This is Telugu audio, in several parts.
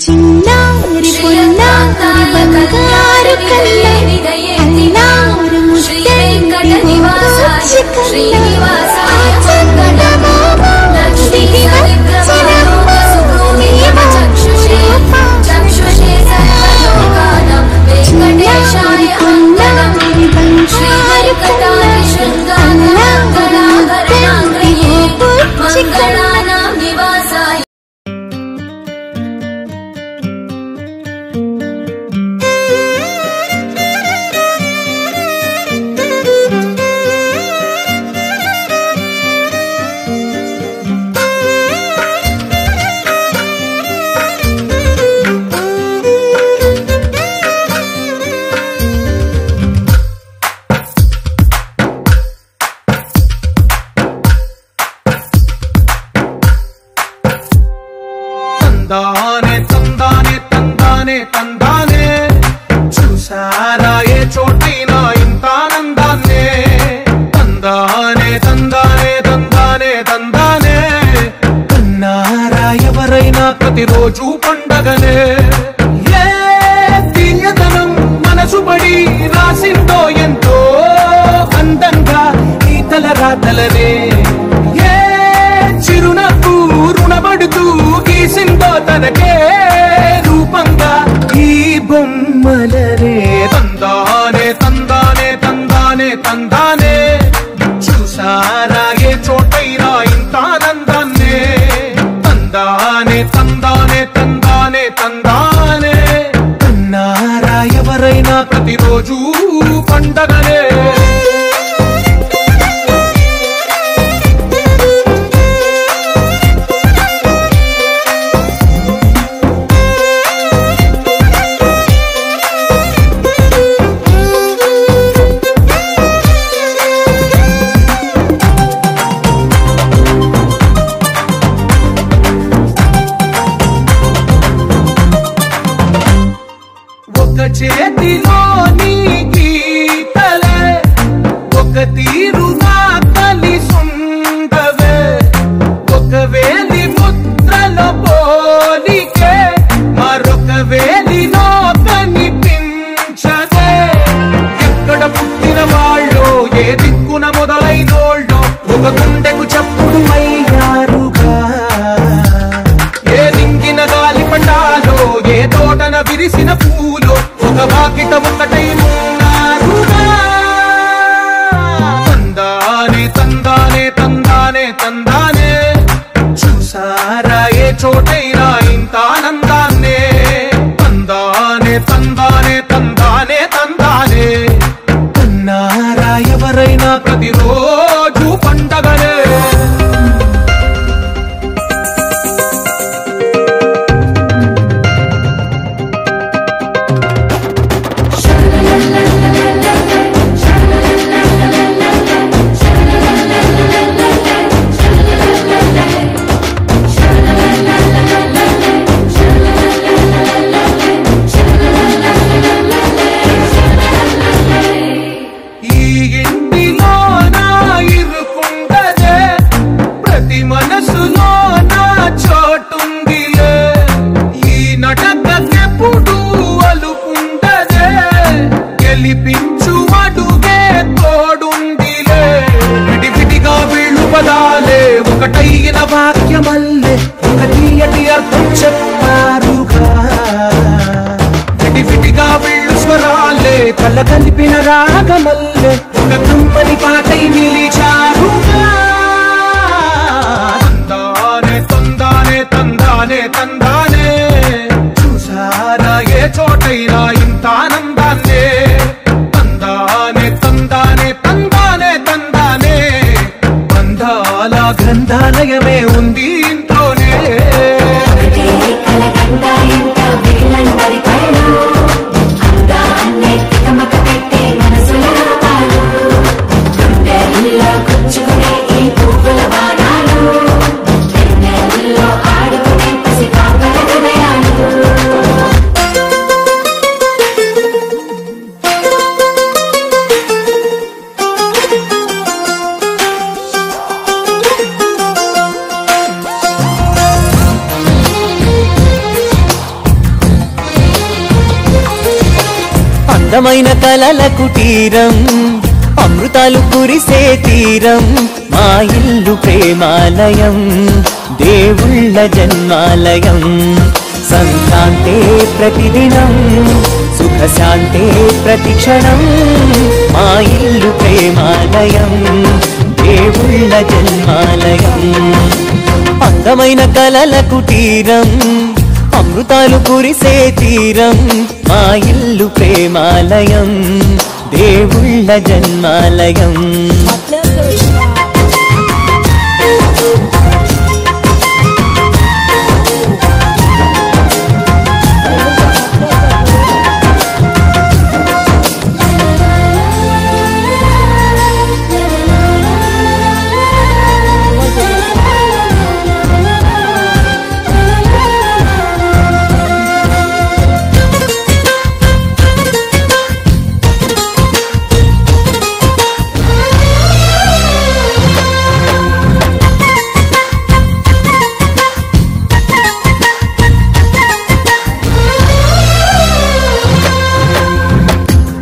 చిన్నారి పొన్నారి బంగారు కళ్ళ అల్లారు ముద్దెంటి వచ్చి శ్రీనివాసాయ తందానే తందానే తందానే తందానే చూసారా ఏ చోటైనా ఇంత ఆనందాన్నే తందానే తందానే తందానే తందానే కన్నారా ఎవరైనా ప్రతిరోజు పండగనే ఏ తీయదనం మనసు పడి రాసిందో ఎంతో అందంగా ఈ తలరాతలనే ఏ చిరునవ్వు రుణపడుతూ గీసిందో తనకే రూపంగా ఈ బొమ్మలనే తందానే తందానే తందానే తందానే చూసారా ఏ చోటైనా ఇంత ఆనందాన్నే తందానే తందానే తందానే తందానే కన్నారా ఎవరైనా ప్రతిరోజు పండగనే చేతిలోని గీతలే ఒక తీరుగా కలిసుండవే ఒక వేలి ముద్రల పోలికే మరొక వేలిలో కనిపించదే ఎక్కడ పుట్టిన వాళ్ళో ఏ దిక్కున మొదలైనోళ్ళో ఒక గుండెకు చప్పుడు అయ్యారుగా ఏ దింగిన గాలి పండాలో ఏ తోటన విరిసిన పూలో ఒక వాకిట ఉన్న అందమైన కలల కుటీరం అమృతాలు కురిసే తీరం మా ఇల్లు ప్రేమాలయం దేవుళ్ళ జన్మాలయం సంక్రాంతే ప్రతిదినం సుఖశాంతే ప్రతిక్షణం మా ఇల్లు ప్రేమాలయం దేవుళ్ళ జన్మాలయం అందమైన కలల కుటీరం అమృతాలు కురిసే తీరం మా ఇల్లు ప్రేమాలయం దేవుళ్ళ జన్మాలయం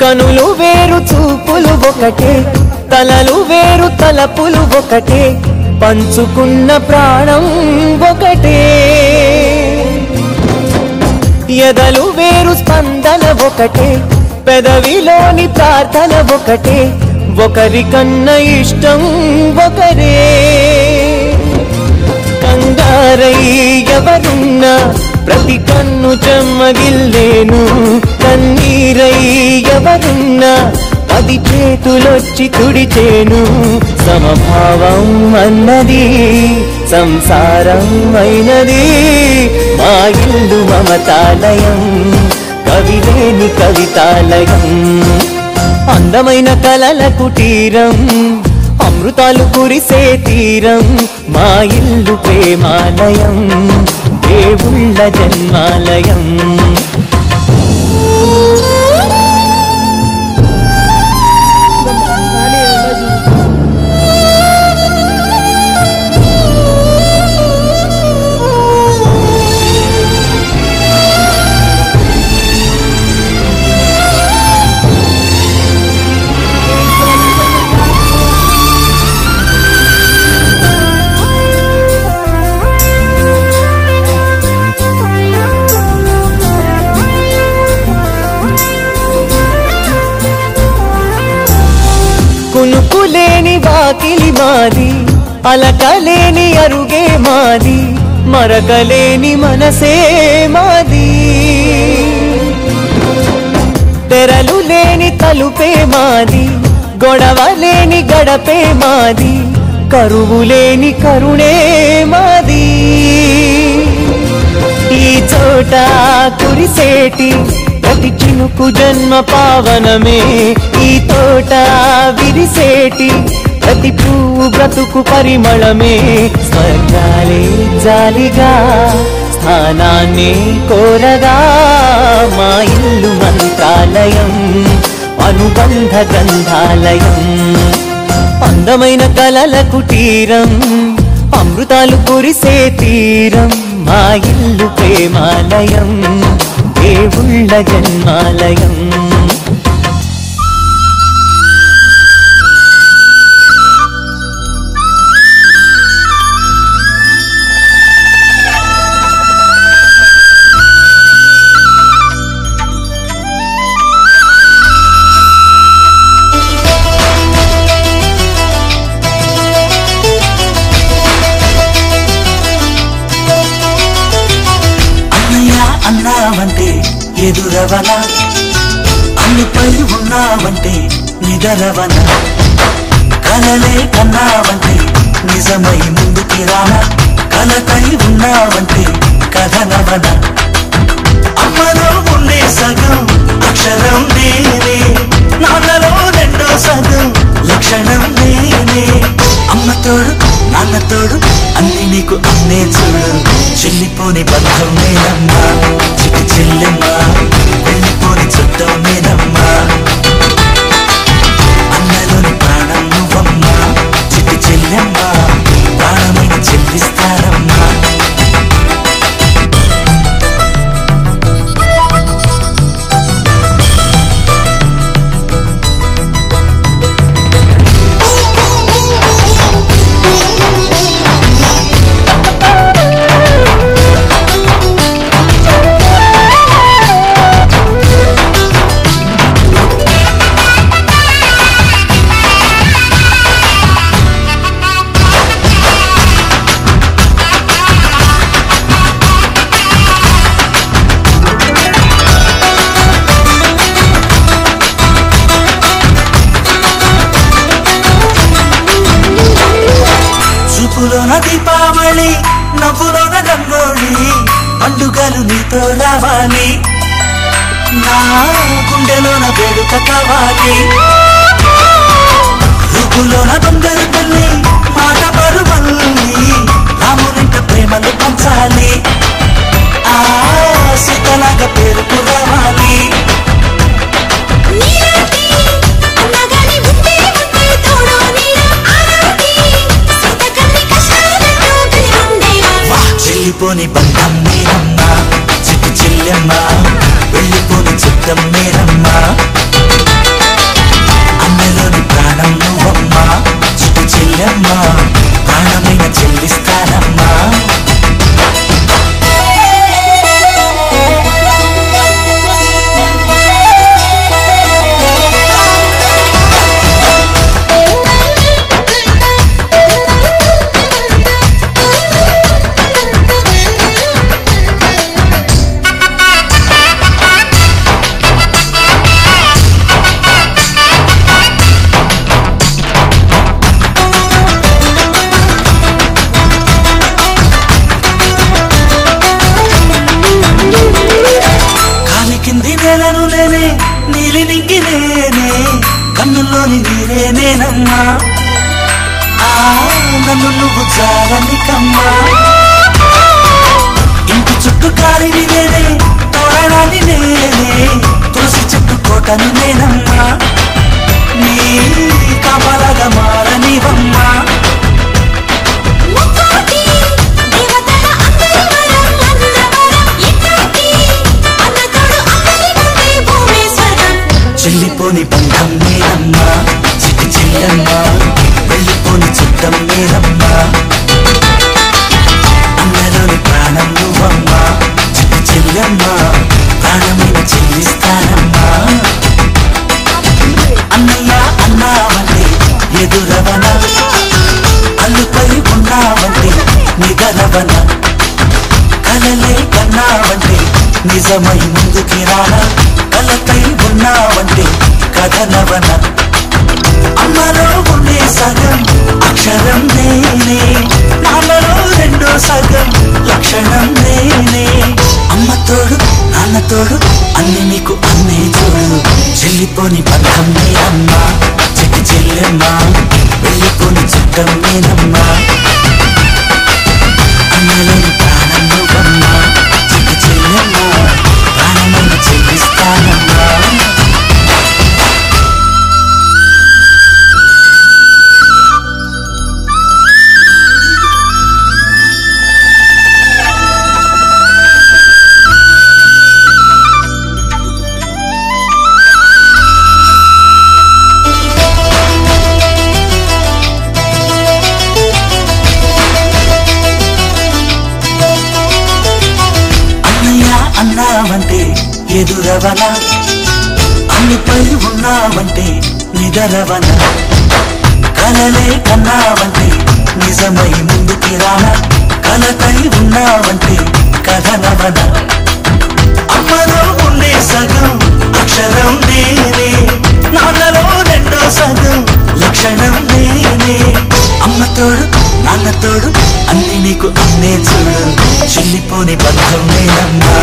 కనులు వేరు చూపులు ఒకటే తలలు వేరు తలపులు ఒకటే పంచుకున్న ప్రాణం ఒకటే ఎదలు వేరు స్పందన ఒకటే పెదవిలోని ప్రార్థన ఒకటే ఒకరికన్నా ఇష్టం ఒకరే కంగారై ఎవరున్నా ప్రతి కన్ను చెమ్మగిల్లేను కన్నీరై ఎవరున్నా అది చేతులొచ్చి తుడిచేను సమభావం అన్నది సంసారం అయినది మా ఇల్లు మమతాలయం కవిలేని కవితాలయం అందమైన కలల కుటీరం అమృతాలు కురిసే తీరం మా ఇల్లు ప్రేమాలయం దేవుళ్ళ జన్మాలయం కునుకులేని వాకిలి మాది అలకలేని అరుగే మాది మరకలేని మనసే మాది తెరలు లేని తలుపే మాది గొడవ లేని గడపే మాది కరువు లేని కరుణే మాది ఈ చోట కురిసేటి ప్రతి చినుకు జన్మ పావనమే ఈ తోట విరిసేటి ప్రతి పువ్వు బ్రతుకు పరిమళమే స్వర్గాలే జాలిగా స్థానాన్ని కోరగా మా ఇల్లు మంత్రాలయం అనుబంధ గంధాలయం అందమైన కలల కుటీరం అమృతాలు కురిసే తీరం మా ఇల్లు ప్రేమాలయం దేవుళ్ళ జన్మాలయం అన్నావంటే ఎదురవన అన్నిపై ఉన్నావంటే నిదరవన కలలే కన్నావంటే నిజమై ముందుకి రాన కలకై ఉన్నావంటే కథనవన అమ్మలో ఉండే సగం అక్షరం నేనే నాన్నలో రెండో సగం లక్షణం నేనే అమ్మ తోడు నాన్న తోడు అన్ని నీకు అన్నే చూడు చెల్లిపోని బంధం నేనమ్మా చిటి చెల్లెమ్మా వెళ్ళిపోని చుట్టం నేనమ్మా అన్నలోని ప్రాణం నువ్వమ్మా చిటి చెల్లెమ్మా ప్రాణమైన చెల్లిస్తారమ్మా నాతో రావాలి నా గుండెలోన వేడుక కావాలి రూపులోన బంగారు తల్లి మాట పరువల్లి రామునింట ప్రేమలు పంచాలి ఆ సీతలాగా పేరుకు రావాలి వెళ్ళిపోని బంధం మీరమ్మా చిట్టి చెల్లెమ్మ వెళ్ళిపోని చిత్తం మీరమ్మా అన్నలోని ప్రాణం నువ్వమ్మా చిట్టి చెల్లెమ్మ ప్రాణమైన చెల్లిస్తానమ్మా నీలి నింగి నేనే కన్నుల్లోని నీరే నేనమ్మా ఆ నన్ను నువ్వు జారనికమ్మా ఇంటి చుట్టూ కాలిని నేనే తోరణాన్ని నేనే తులసి చెట్టు కోటను నేనమ్మా నీ కమలగా మారనివమ్మా చెల్లిపోని బంధం మీరమ్మా చిట్టి చెల్లెమ్మా వెళ్ళిపోని చుట్టం మీరమ్మా అన్నలోని ప్రాణం నువ్వమ్మా చిట్టి చెల్లెమ్మా ప్రాణమైన చెల్లిస్తానమ్మా అన్నయ్య అన్నావంటే ఎదురవన అల్లుపై ఉన్నావంటే నిగరవన కలలే కన్నావంటే నిజమై ముందుకి రానా కలకై ఉన్నావంటే కథనవన అమ్మలో ఉండే సగం అక్షరం నేనే నాన్నలో రెండో సగం లక్షణం నేనే అమ్మ తోడు నాన్న తోడు అన్ని నీకు అన్నే చూడు చెల్లిపోని బంధం నేనమ్మా చిట్టి చెల్లెమ్మా వెళ్ళిపోని చుట్టం నేనమ్మా అన్నలోని ప్రాణం నువ్వమ్మా చిట్టి చెల్లెమ్మా ప్రాణమైన చెల్లిస్తానమ్మా అన్నావంటే ఎదురవన అన్నిపై ఉన్నావంటే నిదరవన కలలే కన్నావంటే నిజమై ముందుకి రానా కలకై ఉన్నావంటే కథనవన అమ్మలో ఉండే సగం అక్షరం నేనే నాన్నలో రెండో సగం లక్షణం నేనే అమ్మ తోడు నాన్న తోడు అన్ని నీకు అన్నే చూడు చెల్లిపోని బంధం నేనమ్మా